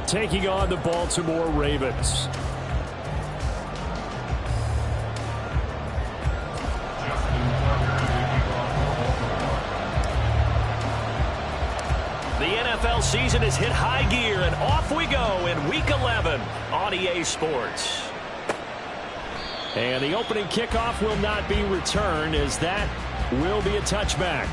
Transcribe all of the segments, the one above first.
taking on the Baltimore Ravens. The NFL season has hit high gear, and off we go in Week 11 on EA Sports. And the opening kickoff will not be returned, as that will be a touchback.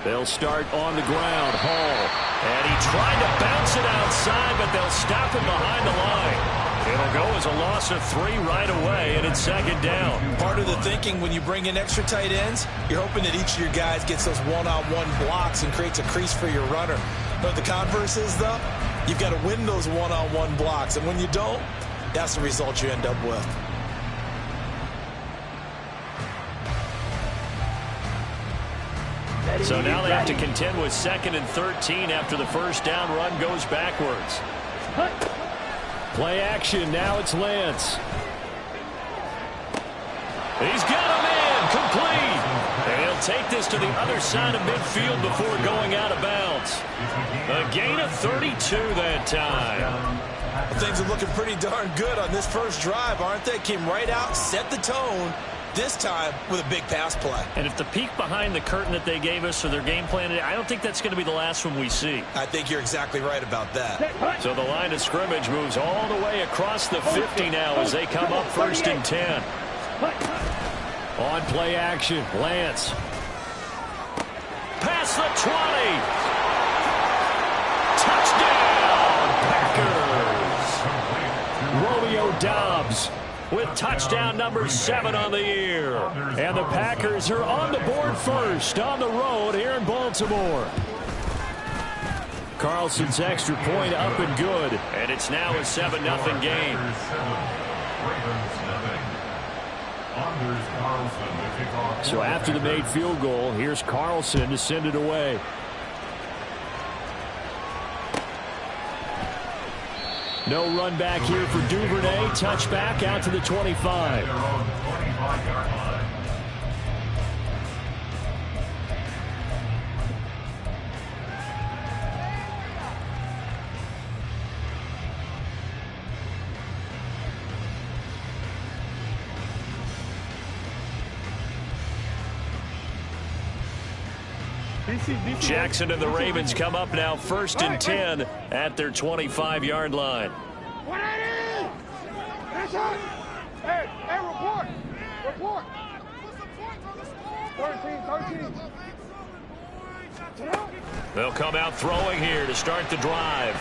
They'll start on the ground. Hall. And he tried to bounce it outside, but they'll stop him behind the line. It'll go as a loss of 3 right away, and it's second down. Part of the thinking when you bring in extra tight ends, you're hoping that each of your guys gets those one-on-one blocks and creates a crease for your runner. But the converse is, though, you've got to win those one-on-one blocks. And when you don't, that's the result you end up with. So now they have to contend with 2nd and 13 after the first down run goes backwards. Play action. Now it's Lance. He's got him in. Complete. And he'll take this to the other side of midfield before going out of bounds. A gain of 32 that time. Well, things are looking pretty darn good on this first drive, aren't they? Came right out, set the tone. This time with a big pass play. And if the peek behind the curtain that they gave us or their game plan, I don't think that's going to be the last one we see. I think you're exactly right about that. So the line of scrimmage moves all the way across the 50 now as they come up 1st and 10. On play action, Lance. Past the 20. Touchdown, Packers. Romeo Doubs with touchdown number 7 on the year. And the Packers are on the board first on the road here in Baltimore. Carlson's extra point up and good. And it's now a 7-0 game. So after the made field goal, here's Carlson to send it away. No run back here for Duvernay. Touchback out to the 25. Jackson and the Ravens come up now 1st and 10 at their 25-yard line. 180! Hey, report! Report! 13. They'll come out throwing here to start the drive.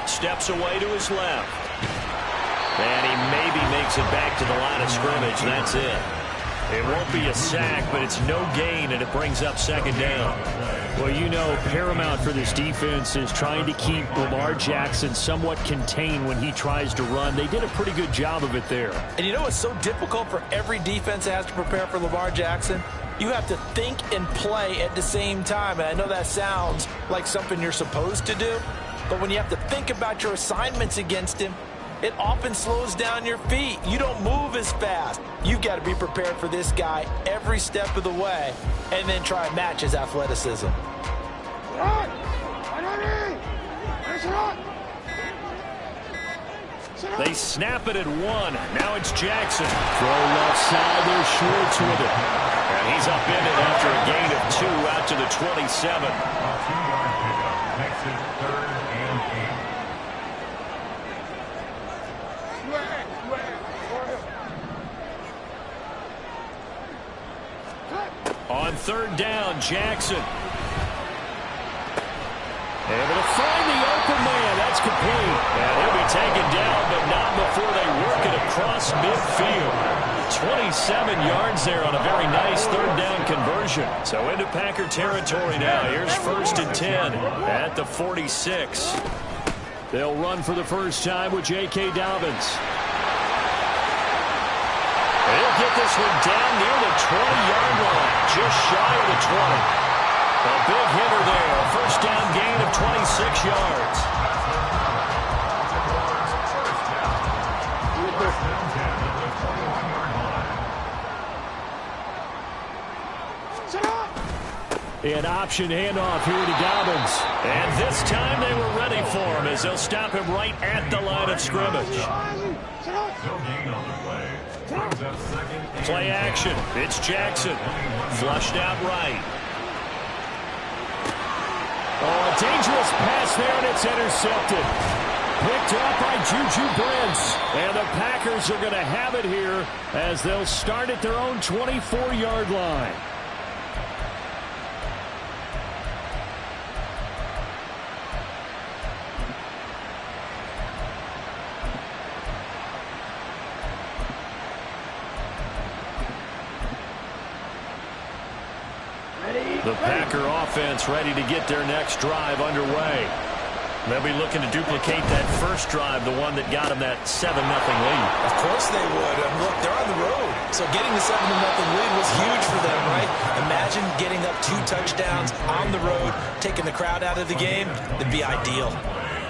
Steps away to his left. And he maybe makes it back to the line of scrimmage. That's it. It won't be a sack, but it's no gain, and it brings up 2nd down. Well, you know, paramount for this defense is trying to keep Lamar Jackson somewhat contained when he tries to run. They did a pretty good job of it there. And you know what's so difficult for every defense that has to prepare for Lamar Jackson? You have to think and play at the same time. And I know that sounds like something you're supposed to do, but when you have to think about your assignments against him, it often slows down your feet. You don't move as fast. You've got to be prepared for this guy every step of the way and then try and match his athleticism. They snap it at 1. Now it's Jackson. Throw left side. They're Schwartz with it. And he's up in it after a gain of 2 out to the 27. Makes it 3rd and 8. On 3rd down, Jackson. Able to find the open man. That's complete. And he'll be taken down, but not before they work it across midfield. 27 yards there on a very nice 3rd down conversion. So into Packer territory now. Here's 1st and 10 at the 46. They'll run for the first time with J.K. Dobbins. He'll get this one down near the 20-yard line, just shy of the 20. A big hitter there, a first down gain of 26 yards. An option handoff here to Dobbins. And this time they were ready for him as they'll stop him right at the line of scrimmage. Play action. It's Jackson. Flushed out right. Oh, a dangerous pass there, and it's intercepted. Picked up by Juju Brents. And the Packers are going to have it here as they'll start at their own 24-yard line. The Packer offense ready to get their next drive underway. They'll be looking to duplicate that first drive, the one that got them that 7-0 lead. Of course they would. And look, they're on the road. So getting the 7-0 lead was huge for them, right? Imagine getting up 2 touchdowns on the road, taking the crowd out of the game. That'd be ideal.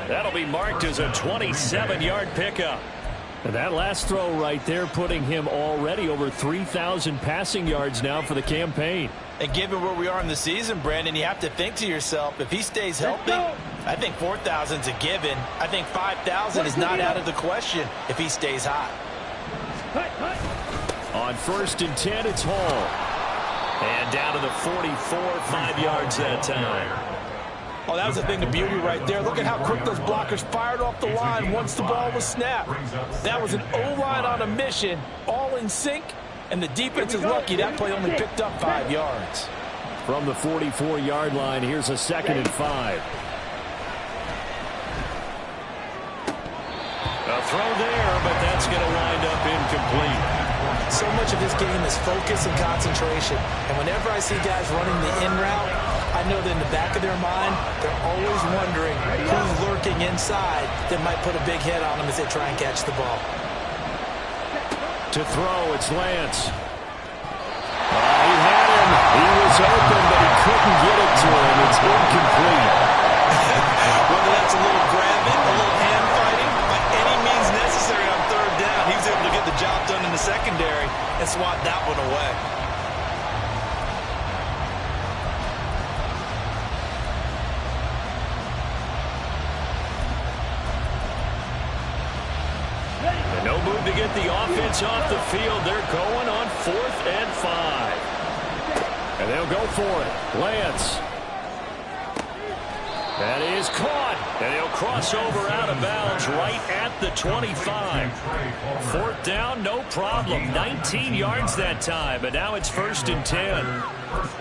That'll be marked as a 27-yard pickup. And that last throw right there putting him already over 3,000 passing yards now for the campaign. And given where we are in the season, Brandon, you have to think to yourself, if he stays healthy, I think 4,000's a given. I think 5,000 is not out of the question if he stays hot. On 1st and 10, it's Hall. And down to the 44, 5 yards that time. Oh, that was a thing of beauty right there. Look at how quick those blockers fired off the line once the ball was snapped. That was an O-line on a mission, all in sync, and the defense is lucky that play only picked up 5 yards. From the 44-yard line, here's a 2nd and 5. A throw there, but that's going to wind up incomplete. So much of this game is focus and concentration. And whenever I see guys running the in route, I know that in the back of their mind, they're always wondering who's lurking inside that might put a big hit on them as they try and catch the ball. To throw, it's Lance. He had him. He was open, but he couldn't get it to him. It's incomplete. Whether that's a little grabbing, a little hand fighting, by any means necessary on 3rd down, he was able to get the job done in the secondary and swat that one away. No move to get the offense off the field. They're going on 4th and 5. And they'll go for it. Lance. That is caught. And he'll cross over out of bounds right at the 25. 4th down, no problem. 19 yards that time. But now it's 1st and 10.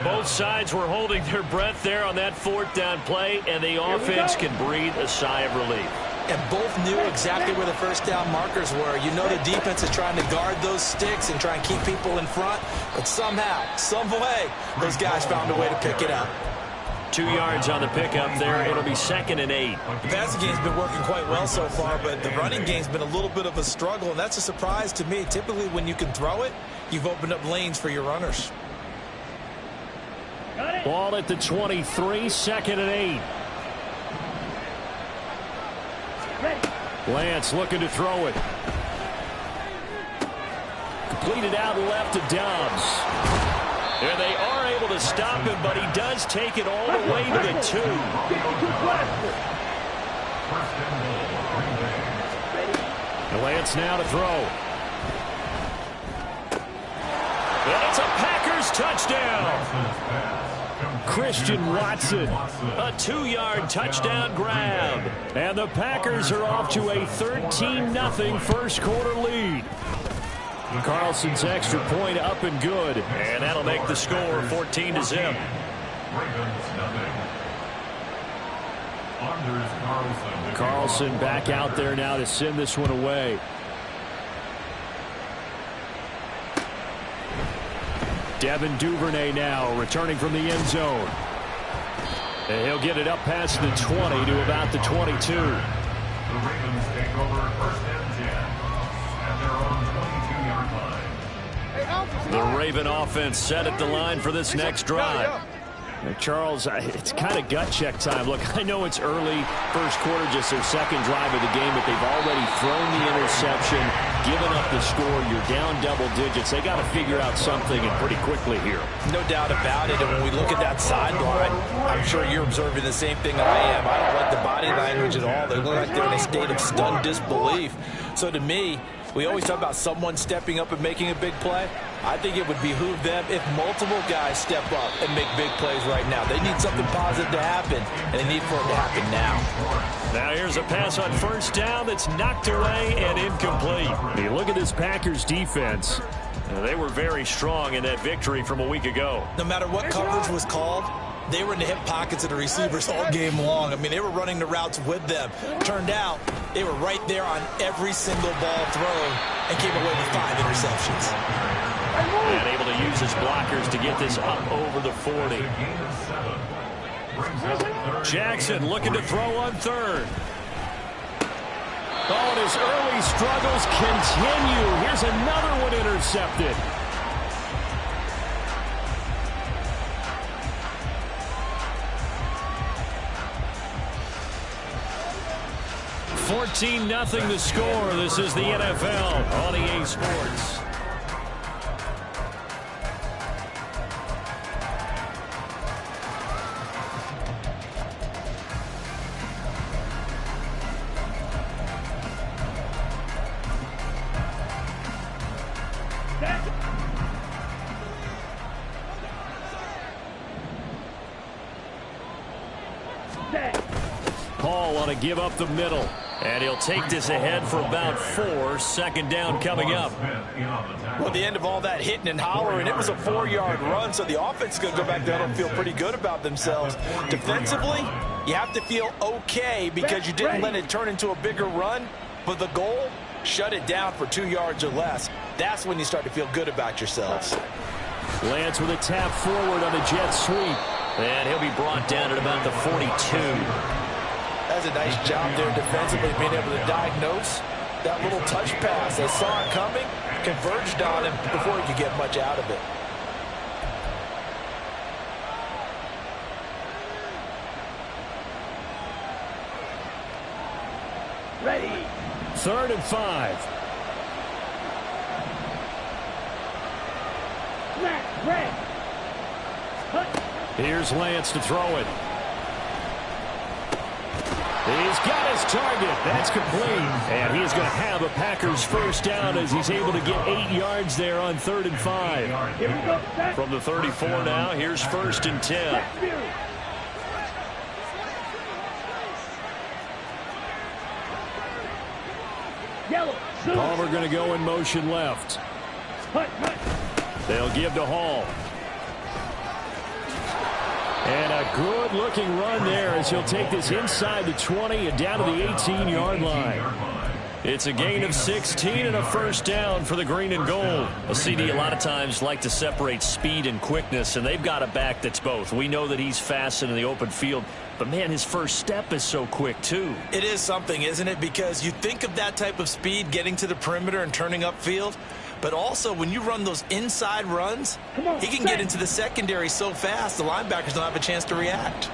Both sides were holding their breath there on that 4th down play, and the offense can breathe a sigh of relief. And both knew exactly where the first down markers were. You know the defense is trying to guard those sticks and try and keep people in front. But somehow, some way, those guys found a way to pick it up. 2 yards on the pickup there. It'll be 2nd and 8. The passing game's been working quite well so far, but the running game's been a little bit of a struggle, and that's a surprise to me. Typically, when you can throw it, you've opened up lanes for your runners. Ball at the 23, 2nd and 8. Lance looking to throw it. Completed out left to Dobbs. And they are able to stop him, but he does take it all the way to the 2. Lance now to throw. And it's a Packers touchdown. Christian Watson. A 2-yard touchdown grab. And the Packers are off to a 13-0 first quarter lead. Carlson's extra point up and good. And that'll make the score 14-0. Carlson back out there now to send this one away. Devin Duvernay now returning from the end zone. And he'll get it up past the 20 to about the 22. The Ravens take over 1st and 10 at their own 22-yard line. The Raven offense set at the line for this next drive. Charles, it's kind of gut check time. Look, I know it's early, first quarter, just their second drive of the game, but they've already thrown the interception, given up the score. You're down double digits. They got to figure out something, and pretty quickly here. No doubt about it. And when we look at that sideline, I'm sure you're observing the same thing I am. I don't like the body language at all. They look like they're in a state of stunned disbelief. So to me, we always talk about someone stepping up and making a big play. I think it would behoove them if multiple guys step up and make big plays right now. They need something positive to happen, and they need for it to happen now. Now here's a pass on first down that's knocked away and incomplete. You look at this Packers defense. They were very strong in that victory from a week ago. No matter what coverage was called, they were in the hip pockets of the receivers all game long. I mean, they were running the routes with them. Turned out, they were right there on every single ball thrown and came away with 5 interceptions. And able to use his blockers to get this up over the 40. Jackson looking to throw on third. Oh, and his early struggles continue. Here's another one intercepted. $14-0 the score. This is the NFL on EA Sports. Paul on a give up the middle. And he'll take this ahead for about 4. Second down coming up. Well, at the end of all that hitting and hollering, it was a 4-yard run, so the offense is going to go back there and feel pretty good about themselves. Defensively, you have to feel okay because you didn't let it turn into a bigger run, but the goal, shut it down for 2 yards or less. That's when you start to feel good about yourselves. Lance with a tap forward on the jet sweep. And he'll be brought down at about the 42. That's a nice job there defensively, being able to diagnose that little touch pass. They saw it coming, converged on him before he could get much out of it. Ready. 3rd and 5. Red. Here's Lance to throw it. He's got his target. That's complete. And he's going to have a Packers first down as he's able to get 8 yards there on 3rd and 5. From the 34 now, here's 1st and 10. Palmer going to go in motion left. They'll give to Hall. And a good-looking run there as he'll take this inside the 20 and down to the 18-yard line. It's a gain of 16 and a first down for the green and gold. A CD a lot of times like to separate speed and quickness, and they've got a back that's both. We know that he's fast in the open field, but, man, his first step is so quick, too. It is something, isn't it? Because you think of that type of speed getting to the perimeter and turning upfield, but also when you run those inside runs, he can get into the secondary so fast the linebackers don't have a chance to react.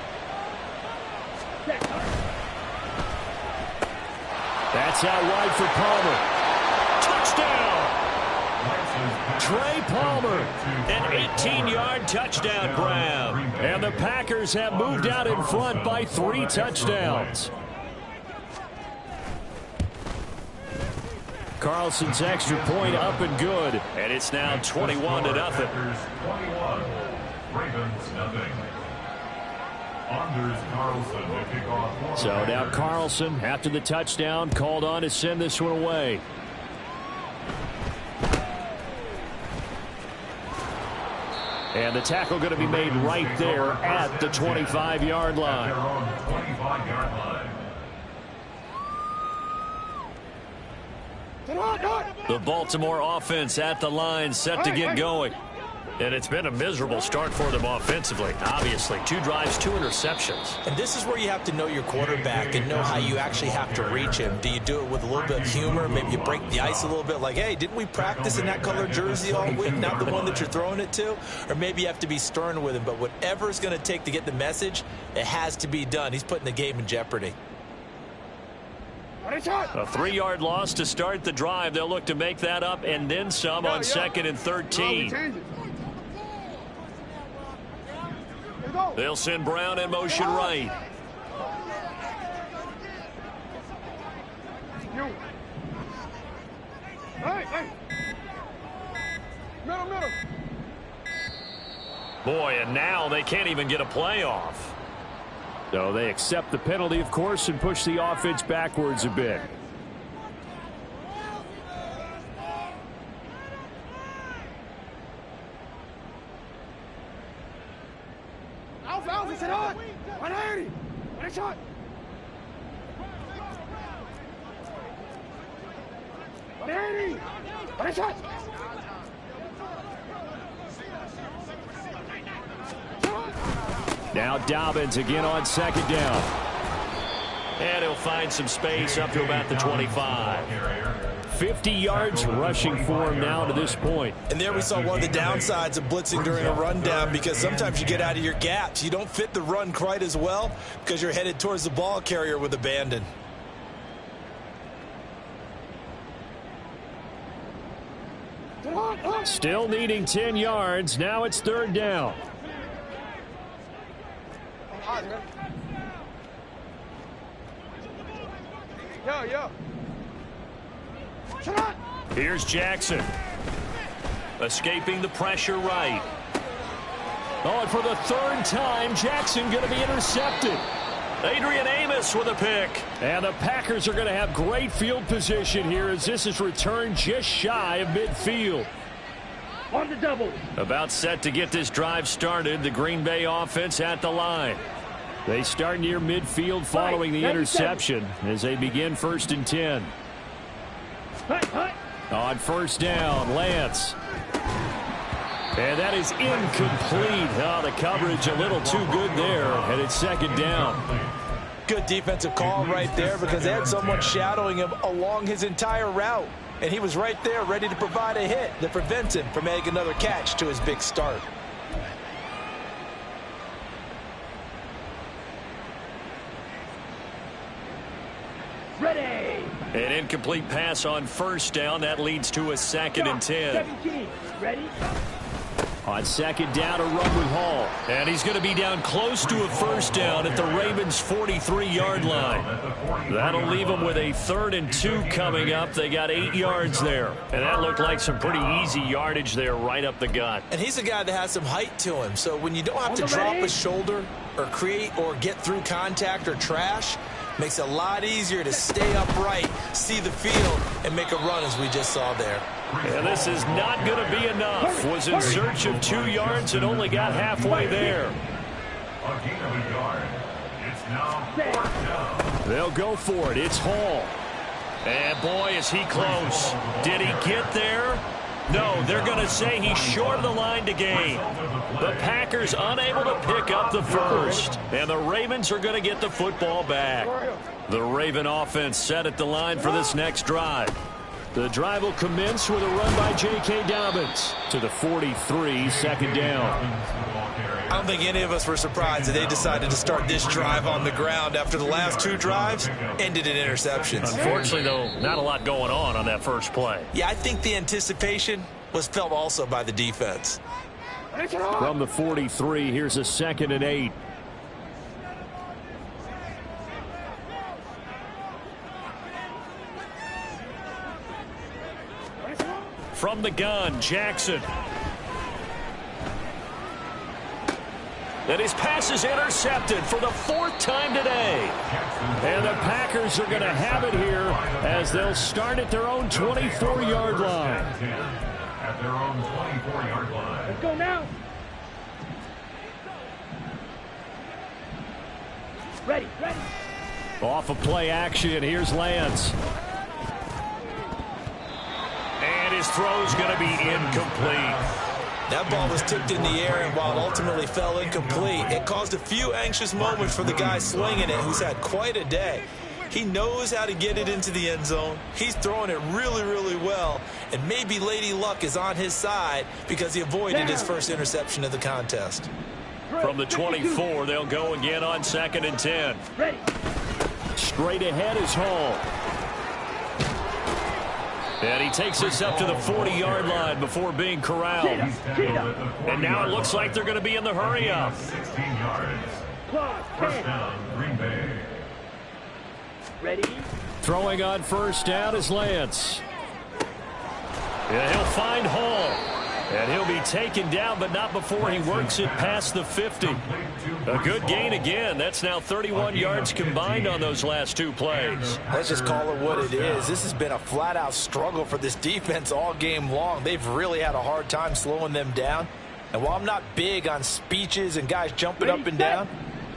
That's out wide for Palmer. Touchdown! Trey Palmer, an 18-yard touchdown grab. And the Packers have moved out in front by 3 touchdowns. Carlson's extra point up and good. And it's now 21-0. Ravens nothing. Anders Carlson to kick off. So now Carlson, after the touchdown, called on to send this one away. And the tackle going to be made right there at the 25-yard line. 25-yard line. The Baltimore offense at the line, set to get going. And it's been a miserable start for them offensively. Obviously, 2 drives, 2 interceptions. And this is where you have to know your quarterback and know how you actually have to reach him. Do you do it with a little bit of humor? Maybe you break the ice a little bit like, hey, didn't we practice in that color jersey all week, not the one that you're throwing it to? Or maybe you have to be stern with him. But whatever it's going to take to get the message, it has to be done. He's putting the game in jeopardy. A 3-yard loss to start the drive. They'll look to make that up and then some on 2nd and 13. They'll send Brown in motion right. Boy, and now they can't even get a play off. So they accept the penalty, of course, and push the offense backwards a bit. Now Dobbins again on 2nd down. And he'll find some space up to about the 25. 50 yards rushing for him now to this point. And there we saw one of the downsides of blitzing during a rundown, because sometimes you get out of your gaps. You don't fit the run quite as well because you're headed towards the ball carrier with abandon. Still needing 10 yards. Now it's 3rd down. Here's Jackson. Escaping the pressure right. Oh, and for the 3rd time, Jackson going to be intercepted. Adrian Amos with a pick. And the Packers are going to have great field position here as this is returned just shy of midfield. On the double. About set to get this drive started. The Green Bay offense at the line. They start near midfield following the interception as they begin 1st and 10. On 1st down, Lance. And that is incomplete. Oh, the coverage a little too good there, and it's 2nd down. Good defensive call right there, because they had someone shadowing him along his entire route. And he was right there ready to provide a hit that prevents him from making another catch to his big start. Ready. An incomplete pass on 1st down. That leads to a 2nd and 10. 17. Ready. On 2nd down, a run with Hall. And he's going to be down close to a 1st down at the Ravens' 43-yard line. That'll leave them with a 3rd and 2 coming up. They got 8 yards there. And that looked like some pretty easy yardage there right up the gut. And he's a guy that has some height to him. So when you don't have to drop a shoulder or create or get through contact or trash, makes it a lot easier to stay upright, see the field, and make a run as we just saw there. And this is not going to be enough. Was in search of 2 yards and only got halfway there. They'll go for it. It's Hall. And boy, is he close. Did he get there? No, they're going to say he's short of the line to gain. The Packers unable to pick up the 1st. And the Ravens are going to get the football back. The Raven offense set at the line for this next drive. The drive will commence with a run by J.K. Dobbins to the 43, 2nd down. I don't think any of us were surprised that they decided to start this drive on the ground after the last 2 drives ended in interceptions. Unfortunately, though, not a lot going on that first play. Yeah, I think the anticipation was felt also by the defense. From the 43, here's a 2nd and 8. From the gun, Jackson. And his pass is intercepted for the 4th time today. And the Packers are going to have it here as they'll start at their own 24-yard line. At their own 24-yard line. Let's go now. Ready. Off of play action, here's Lance. And his throw's going to be incomplete. That ball was tipped in the air, and while it ultimately fell incomplete, it caused a few anxious moments for the guy slinging it, who's had quite a day. He knows how to get it into the end zone. He's throwing it really, really well, and maybe Lady Luck is on his side because he avoided his first interception of the contest. From the 24, they'll go again on 2nd and 10. Ready. Straight ahead is Hall. And he takes us up to the 40-yard line before being corralled. And now it looks like they're going to be in the hurry up. 16 yards. First down, Green Bay. Ready. Throwing on first down is Lance. And he'll find Hall. And he'll be taken down, but not before he works it past the 50. A good gain again. That's now 31 yards combined on those last 2 plays. Let's just call it what it is. This has been a flat-out struggle for this defense all game long. They've really had a hard time slowing them down. And while I'm not big on speeches and guys jumping up and down,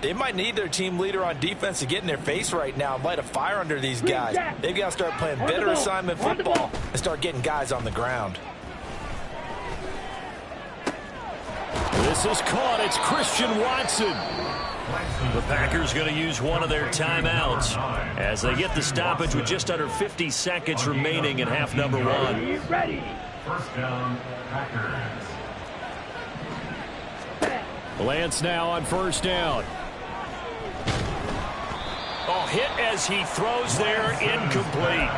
they might need their team leader on defense to get in their face right now and light a fire under these guys. They've got to start playing better assignment football and start getting guys on the ground. This is caught. It's Christian Watson. The Packers going to use one of their timeouts as they get the stoppage with just under 50 seconds remaining in half number 1. Ready. First down, Packers. Lance now on first down. Oh, hit as he throws there, incomplete.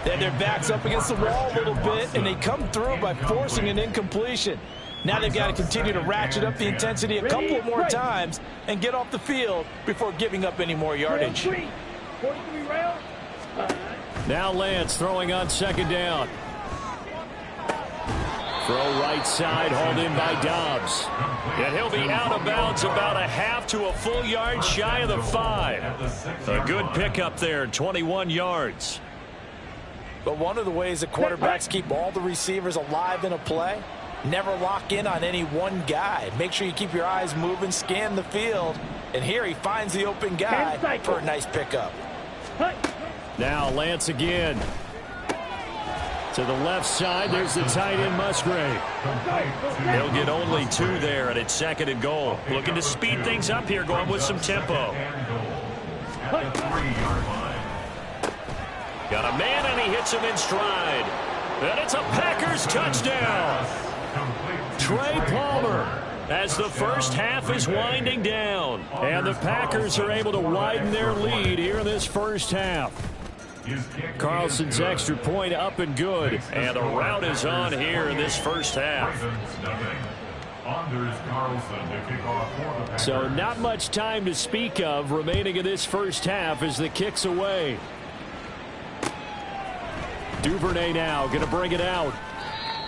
Then their back's up against the wall a little bit, and they come through by forcing an incompletion. Now they've got to continue to ratchet up the intensity a couple more times and get off the field before giving up any more yardage. 43 round. Now Lance throwing on second down. Throw right side, hauled in by Dobbs. And he'll be out of bounds about a half to a full yard shy of the 5. A good pickup there, 21 yards. But one of the ways that quarterbacks keep all the receivers alive in a play, never lock in on any one guy. Make sure you keep your eyes moving, scan the field. And here he finds the open guy for a nice pickup. Now Lance again. To the left side, there's the tight end Musgrave. He'll get only 2 there, and it's 2nd and goal. Looking to speed things up here, going with some tempo. Got a man, and he hits him in stride. And it's a Packers touchdown. Trey Palmer, as the first half is winding down. And the Packers are able to widen their lead here in this first half. Carlson's extra point up and good. And the route is on here in this first half. So not much time to speak of remaining in this first half as the kick's away. Duvernay now going to bring it out.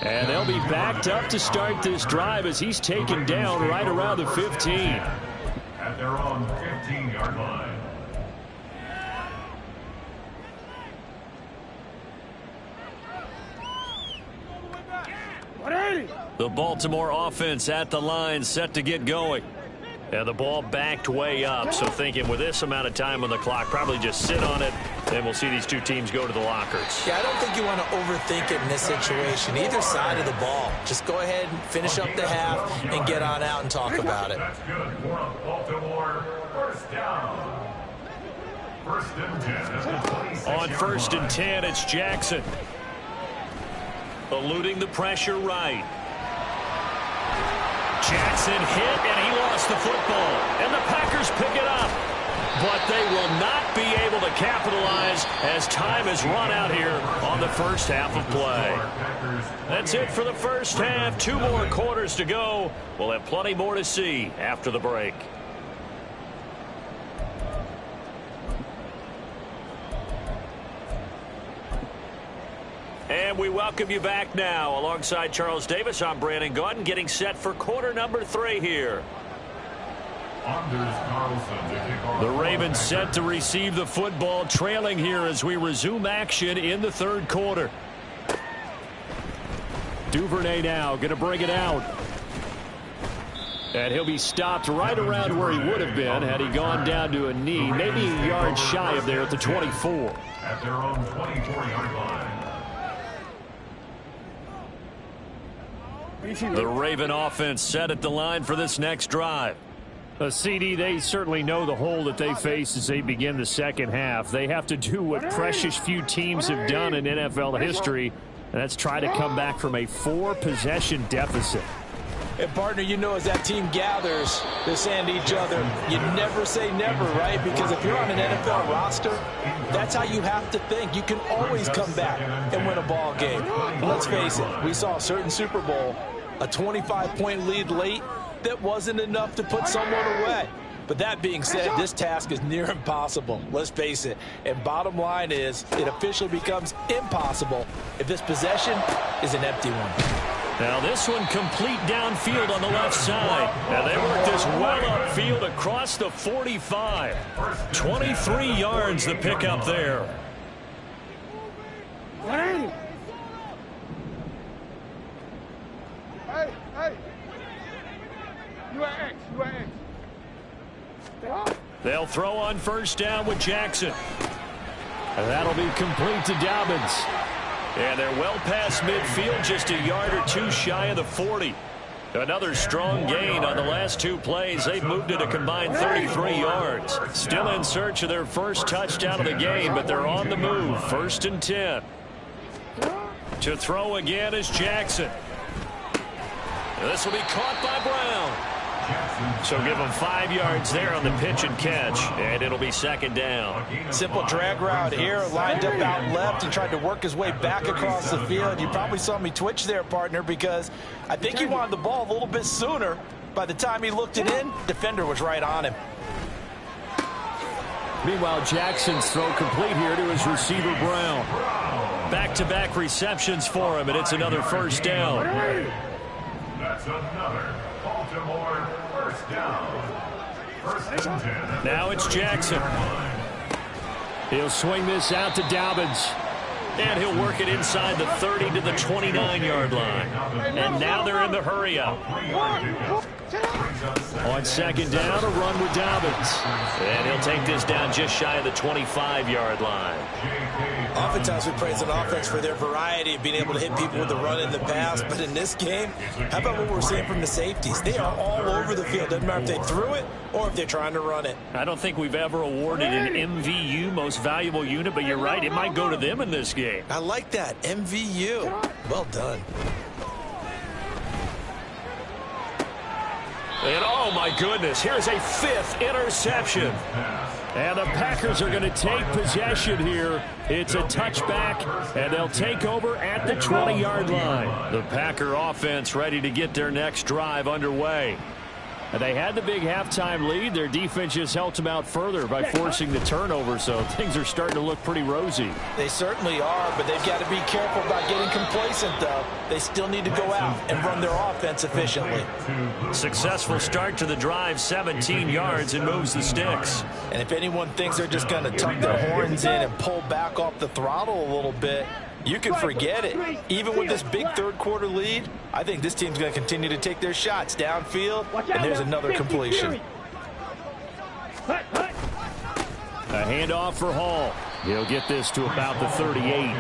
And they'll be backed up to start this drive as he's taken down right around the 15. At their own 15-yard line. The Baltimore offense at the line, set to get going. And the ball backed way up, so thinking with this amount of time on the clock, probably just sit on it, and we'll see these two teams go to the lockers. Yeah, I don't think you want to overthink it in this situation. Either side of the ball. Just go ahead and finish up the half and get on out and talk about it. That's good for Baltimore. First down. First and 10. On first and 10, it's Jackson. Eluding the pressure right. Jackson hit, and he lost the football. And the Packers pick it up. But they will not be able to capitalize as time has run out here on the first half of play. That's it for the first half. 2 more quarters to go. We'll have plenty more to see after the break. And we welcome you back now. Alongside Charles Davis, I'm Brandon Gaudin, getting set for quarter number 3 here. The Ravens set to receive the football, trailing here as we resume action in the third quarter. Duvernay now going to bring it out. And he'll be stopped right around where he would have been had he gone down to a knee, maybe a yard shy of there at the 24. At their own 24-yard line. The Raven offense set at the line for this next drive. CD, they certainly know the hole that they face as they begin the second half. They have to do what precious few teams have done in NFL history, and that's try to come back from a 4-possession deficit. And, partner, you know, as that team gathers, they're saying to each other, you never say never, right? Because if you're on an NFL roster, that's how you have to think. You can always come back and win a ball game. Let's face it, we saw a certain Super Bowl, a 25-point lead late, that wasn't enough to put someone away. But that being said, this task is near impossible. Let's face it. And bottom line is, it officially becomes impossible if this possession is an empty one. Now this one complete downfield on the left side. And they work this well upfield across the 45. 23 yards the pickup there. Hey, hey. You are X. They'll throw on first down with Jackson. And that'll be complete to Dobbins. And they're well past midfield, just a yard or two shy of the 40. Another strong gain on the last 2 plays. They've moved it a combined 33 yards. Still in search of their first touchdown of the game, but they're on the move. 1st and 10. To throw again is Jackson. This will be caught by Brown. So give him 5 yards there on the pitch and catch, and it'll be 2nd down. Simple drag route here, lined up out left and tried to work his way back across the field. You probably saw me twitch there, partner, because I think he wanted the ball a little bit sooner. By the time he looked it in, defender was right on him. Meanwhile, Jackson's throw complete here to his receiver, Brown. Back-to-back receptions for him, and it's another 1st down. That's another Baltimore 1st down. 1st and 10. Now it's Jackson. He'll swing this out to Dobbins. And he'll work it inside the 30 to the 29-yard line. And now they're in the hurry-up. On 2nd down, a run with Dobbins. And he'll take this down just shy of the 25-yard line. Oftentimes we praise an offense for their variety of being able to hit people with the run in the pass. But in this game, how about what we're seeing from the safeties? They are all over the field. Doesn't matter if they threw it or if they're trying to run it. I don't think we've ever awarded an MVU, most valuable unit, but you're right, it might go to them in this game. I like that. MVU. Well done. And oh my goodness, here's a 5th interception. And the Packers are going to take possession here. It's a touchback, and they'll take over at the 20-yard line. The Packer offense ready to get their next drive underway. And they had the big halftime lead. Their defense just helped them out further by forcing the turnover, so things are starting to look pretty rosy. They certainly are, but they've got to be careful about getting complacent, though. They still need to go out and run their offense efficiently. Successful start to the drive, 17 yards, and moves the sticks. And if anyone thinks they're just going to tuck their horns in and pull back off the throttle a little bit, you can forget it. Even with this big 3rd quarter lead, I think this team's going to continue to take their shots downfield, and there's another completion. A handoff for Hall. He'll get this to about the 38.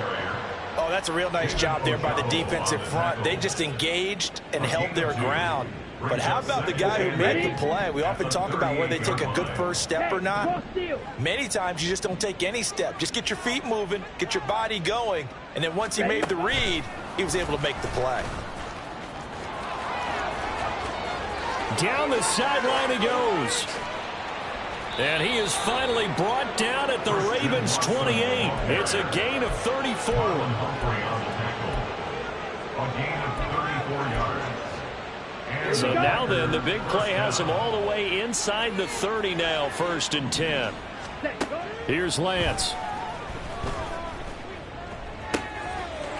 Oh, that's a real nice job there by the defensive front. They just engaged and held their ground. But how about the guy who made the play? We often talk about whether they take a good first step or not. Many times you just don't take any step. Just get your feet moving, get your body going, and then once he made the read, he was able to make the play. Down the sideline he goes. And he is finally brought down at the Ravens' 28. It's a gain of 34. A gain of 34 yards. So now then, the big play has him all the way inside the 30 now, 1st and 10. Here's Lance.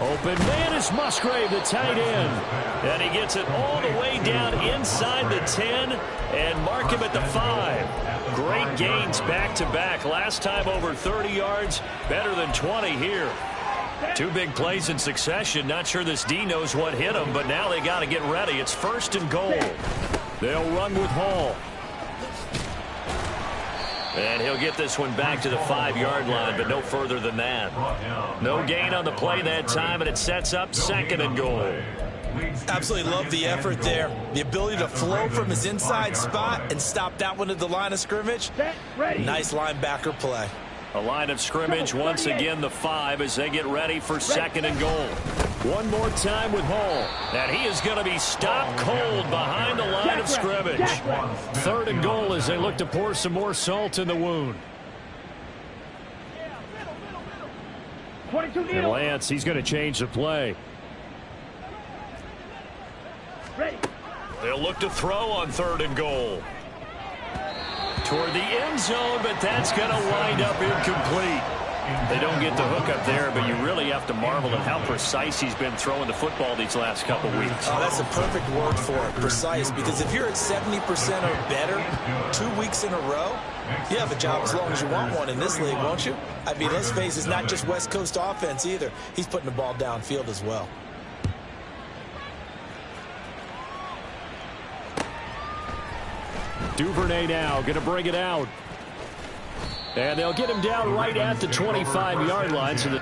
Open man is Musgrave, the tight end. And he gets it all the way down inside the 10 and mark him at the 5. Great gains back-to-back. Last time over 30 yards, better than 20 here. 2 big plays in succession. Not sure this D knows what hit him, but now they got to get ready. It's 1st and goal. They'll run with Hall. And he'll get this one back to the 5-yard line, but no further than that. No gain on the play that time, and it sets up 2nd and goal. Absolutely love the effort there. The ability to flow from his inside spot and stop that one at the line of scrimmage. Nice linebacker play. A line of scrimmage, once again the 5 as they get ready for 2nd and goal. One more time with Hall. And he is going to be stopped cold behind the line of scrimmage. 3rd and goal as they look to pour some more salt in the wound. And Lance, he's going to change the play. They'll look to throw on 3rd and goal. Toward the end zone, but that's going to wind up incomplete. They don't get the hook up there, but you really have to marvel at how precise he's been throwing the football these last couple weeks. Oh, that's a perfect word for it, precise, because if you're at 70% or better 2 weeks in a row, you have a job as long as you want one in this league, won't you? I mean, let's face it, it's not just West Coast offense either. He's putting the ball downfield as well. Duvernay now going to bring it out. And they'll get him down right at the 25-yard line. So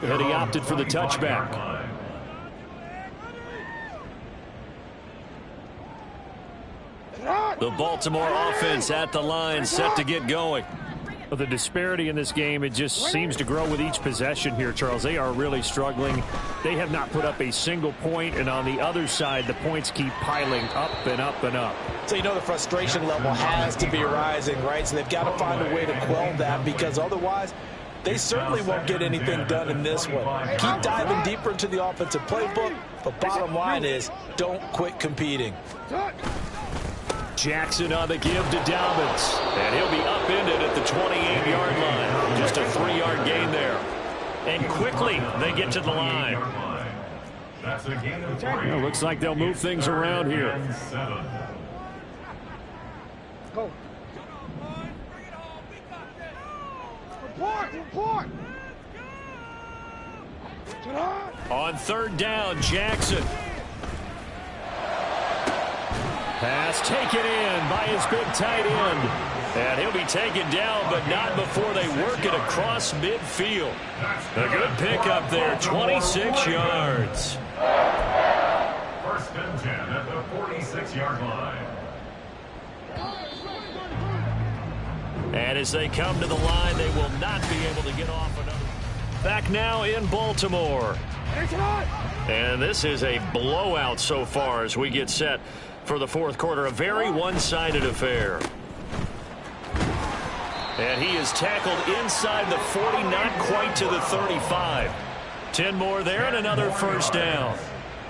and he opted for the touchback. The Baltimore offense at the line, set to get going. Well, the disparity in this game, it just seems to grow with each possession here, Charles. They are really struggling. They have not put up a single point, and on the other side, the points keep piling up and up and up. So you know the frustration level has to be rising, right? So they've got to find a way to quell that, because otherwise they certainly won't get anything done in this one. Keep diving deeper into the offensive playbook, but bottom line is don't quit competing. Jackson on the give to Dobbins. And he'll be upended at the 28-yard line. Just a 3-yard gain there. And quickly they get to the line. Well, looks like they'll move things around here. Go. Report. On 3rd down, Jackson. Pass taken in by his big tight end. And he'll be taken down, but not before they work it across midfield. A good pickup there, 26 yards. 1st and 10 at the 46-yard line. And as they come to the line, they will not be able to get off another. Back now in Baltimore. And this is a blowout so far as we get set for the 4th quarter. A very one-sided affair. And he is tackled inside the 40, not quite to the 35. 10 more there and another 1st down.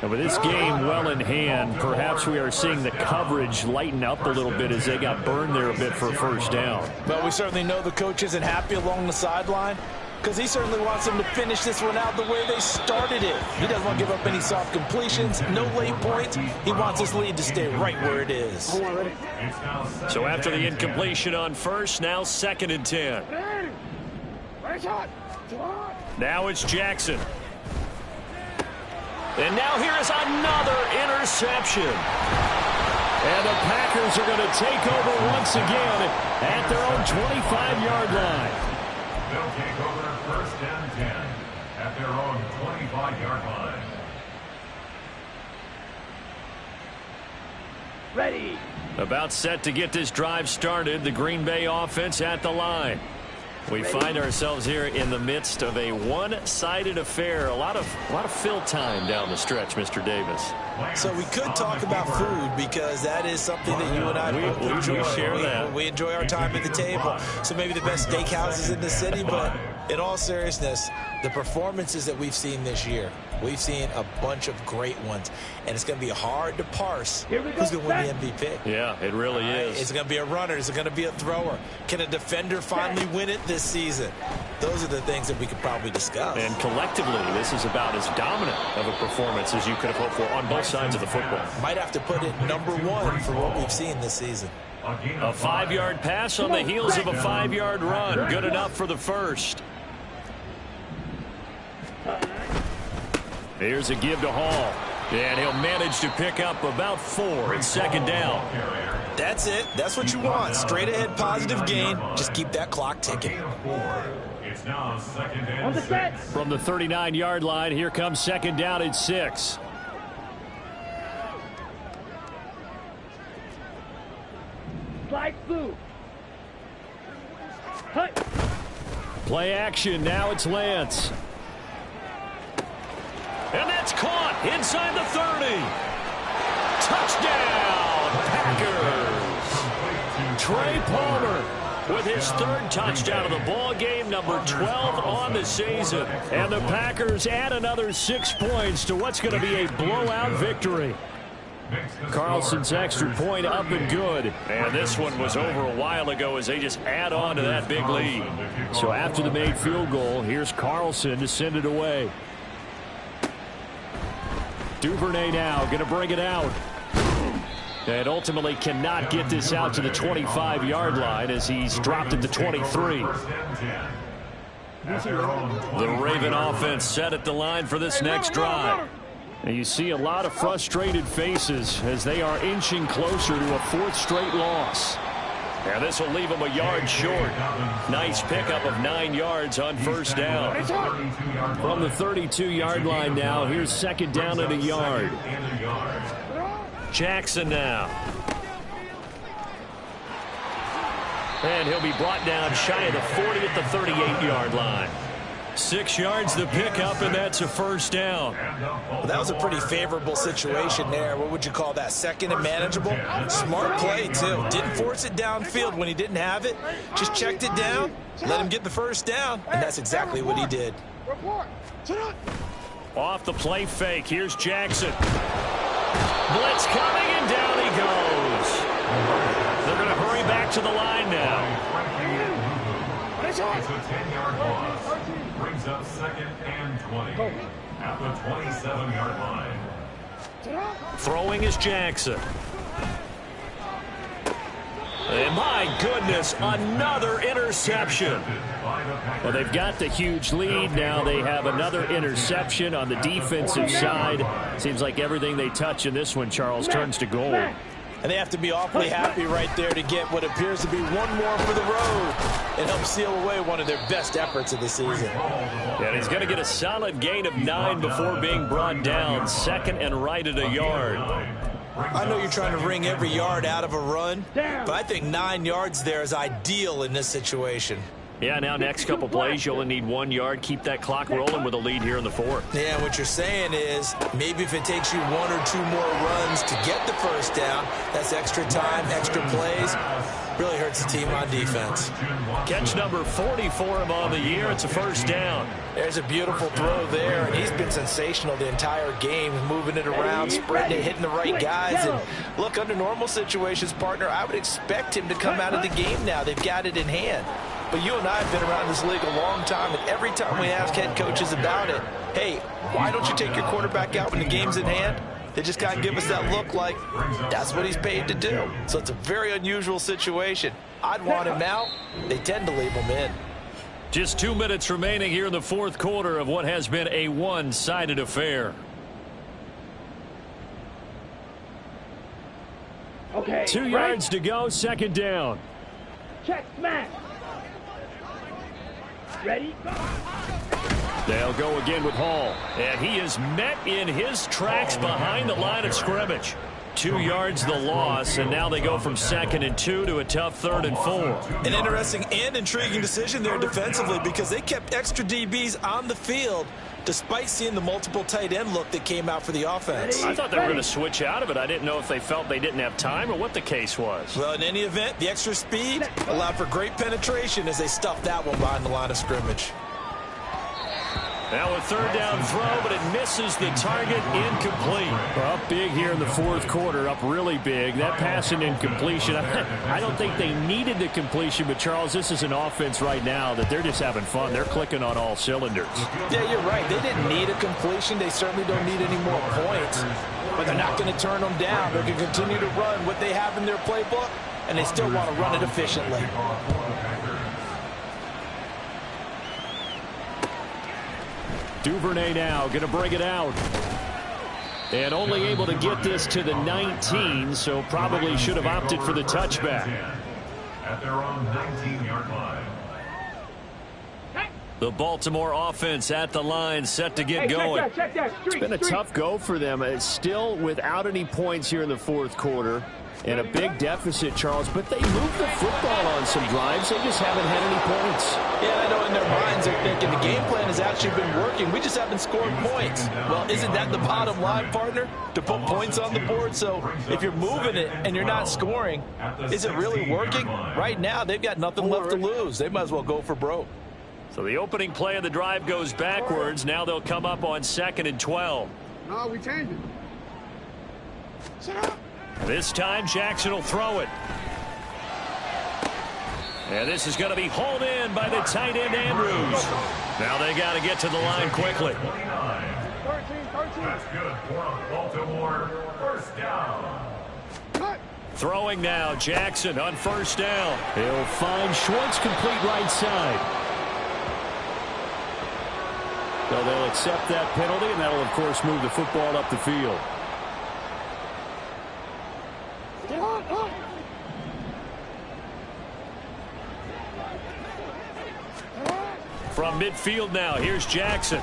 And with this game well in hand, perhaps we are seeing the coverage lighten up a little bit as they got burned there a bit for 1st down. But we certainly know the coach isn't happy along the sideline, because he certainly wants them to finish this one out the way they started it. He doesn't want to give up any soft completions, no late points. He wants his lead to stay right where it is. So after the incompletion on 1st, now 2nd and 10. Now it's Jackson. And now here is another interception. And the Packers are going to take over once again at their own 25-yard line. They'll take over 1st and 10 at their own 25-yard line. Ready. About set to get this drive started. The Green Bay offense at the line. We find ourselves here in the midst of a one-sided affair. A lot of fill time down the stretch, Mr. Davis. So we could talk about food, because that is something that you and I enjoy. We share that. We enjoy our time at the table. So maybe the best steakhouses in the city, but in all seriousness, the performances that we've seen this year, we've seen a bunch of great ones, and it's going to be hard to parse who's going to win the MVP. Yeah, it really is. Is it going to be a runner? Is it going to be a thrower? Can a defender finally win it this season? Those are the things that we could probably discuss. And collectively, this is about as dominant of a performance as you could have hoped for on both sides of the football. Might have to put it #1 for what we've seen this season. A 5-yard pass on the heels of a 5-yard run. Good enough for the 1st. Here's a give to Hall. And he'll manage to pick up about 4. It's second down. That's it. That's what you want. Straight ahead positive gain. Just keep that clock ticking. It's now second and 6. From the 39-yard line, here comes second down at 6. Slide through. Play action. Now it's Lance. And that's caught inside the 30. Touchdown, Packers. Trey Palmer with his 3rd touchdown of the ball game, number 12 on the season. And the Packers add another 6 points to what's going to be a blowout victory. Carlson's extra point up and good. And this one was over a while ago as they just add on to that big lead. So after the made field goal, here's Carlson to send it away. Duvernay now going to bring it out. And ultimately cannot get this out to the 25-yard line as he's dropped at the 23. The Raven offense set at the line for this next drive. And you see a lot of frustrated faces as they are inching closer to a 4th straight loss. And this will leave them a yard short. Nice pickup of 9 yards on first down. From the 32-yard line now, here's second down and a yard. Jackson now. And he'll be brought down shy of the 40 at the 38-yard line. 6 yards to pick up, and that's a first down. Well, that was a pretty favorable situation there. What would you call that? Second and manageable? Smart play, too. Didn't force it downfield when he didn't have it. Just checked it down, let him get the first down, and that's exactly what he did. Off the play fake, here's Jackson. Blitz coming, and down he goes. They're going to hurry back to the line now. It's a 10-yard loss. Brings up second and 20 at the 27-yard line. Throwing is Jackson. And my goodness, another interception. Well, they've got the huge lead. Now they have another interception on the defensive side. Seems like everything they touch in this one, Charles, turns to gold. And they have to be awfully happy right there to get what appears to be one more for the road and help seal away one of their best efforts of the season. And he's going to get a solid gain of 9 before being brought down. Second and right at a yard. I know you're trying to wring every yard out of a run, but I think 9 yards there is ideal in this situation. Yeah, now next couple plays, you only need 1 yard. Keep that clock rolling with a lead here in the 4th. Yeah, what you're saying is maybe if it takes you 1 or 2 more runs to get the first down, that's extra time, extra plays. Really hurts the team on defense. Catch number 40 for him on the year. It's a first down. There's a beautiful throw there, and he's been sensational the entire game, moving it around, spreading it, hitting the right guys. And look, under normal situations, partner, I would expect him to come out of the game now. They've got it in hand. But you and I have been around this league a long time, and every time we ask head coaches about it, hey, why don't you take your quarterback out when the game's in hand? They just kind of give us that look like that's what he's paid to do. So it's a very unusual situation. I'd want him out. They tend to leave him in. Just 2 minutes remaining here in the 4th quarter of what has been a one-sided affair. Okay. 2 yards to go, second down. Check, smash. Ready? They'll go again with Hall. And he is met in his tracks behind the line of scrimmage. 2 yards the loss, and now they go from 2nd and 2 to a tough 3rd and 4. An interesting and intriguing decision there defensively because they kept extra DBs on the field despite seeing the multiple tight end look that came out for the offense. I thought they were going to switch out of it. I didn't know if they felt they didn't have time or what the case was. Well, in any event, the extra speed allowed for great penetration as they stuffed that one behind the line of scrimmage. Now a 3rd down throw, but it misses the target, incomplete. Well, up big here in the 4th quarter, up really big. That pass and incompletion, I don't think they needed the completion, but Charles, this is an offense right now that they're just having fun. They're clicking on all cylinders. Yeah, you're right. They didn't need a completion. They certainly don't need any more points, but they're not going to turn them down. They're going to continue to run what they have in their playbook, and they still want to run it efficiently. Duvernay now going to bring it out. And only able to get this to the 19, so probably should have opted for the touchback. At their own 19-yard line. The Baltimore offense at the line, set to get going. Check that. It's been a tough go for them. It's still without any points here in the fourth quarter. And a big deficit, Charles. But they moved the football on some drives. They just haven't had any points. Yeah, I know in their minds they're thinking the game plan has actually been working. We just haven't scored points. Well, isn't that the bottom line, partner? To put points on the board? So if you're moving it and you're not scoring, is it really working? Right now, they've got nothing left to lose. They might as well go for broke. So the opening play of the drive goes backwards. Now they'll come up on 2nd and 12. No, we changed it. Shut up. This time, Jackson will throw it. And this is going to be hauled in by the tight end, Andrews. Now they got to get to the line quickly. 13. That's good for Baltimore. First down. Throwing now, Jackson on first down. He'll find Schwartz complete right side. So they'll accept that penalty, and that'll, of course, move the football up the field. From midfield now, here's Jackson.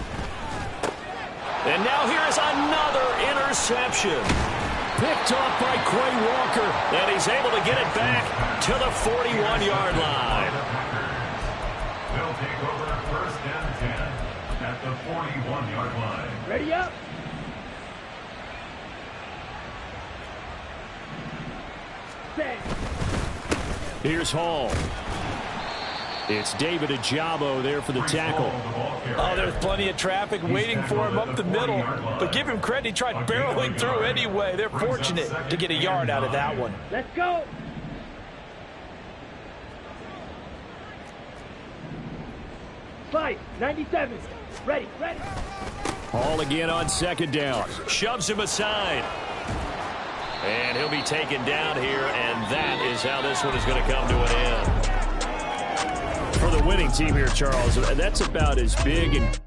And now here is another interception. Picked off by Quay Walker. And he's able to get it back to the 41-yard line. They'll take over first and 10 at the 41-yard line. Ready up. Set. Here's Hall. It's David Ajabo there for the tackle. Oh, there's plenty of traffic waiting for him up the middle. But give him credit, he tried barreling through anyway. They're fortunate to get a yard out of that one. Let's go. Slide, 97. Ready. Hall again on second down. Shoves him aside. And he'll be taken down here, and that is how this one is going to come to an end. For the winning team here, Charles, that's about as big and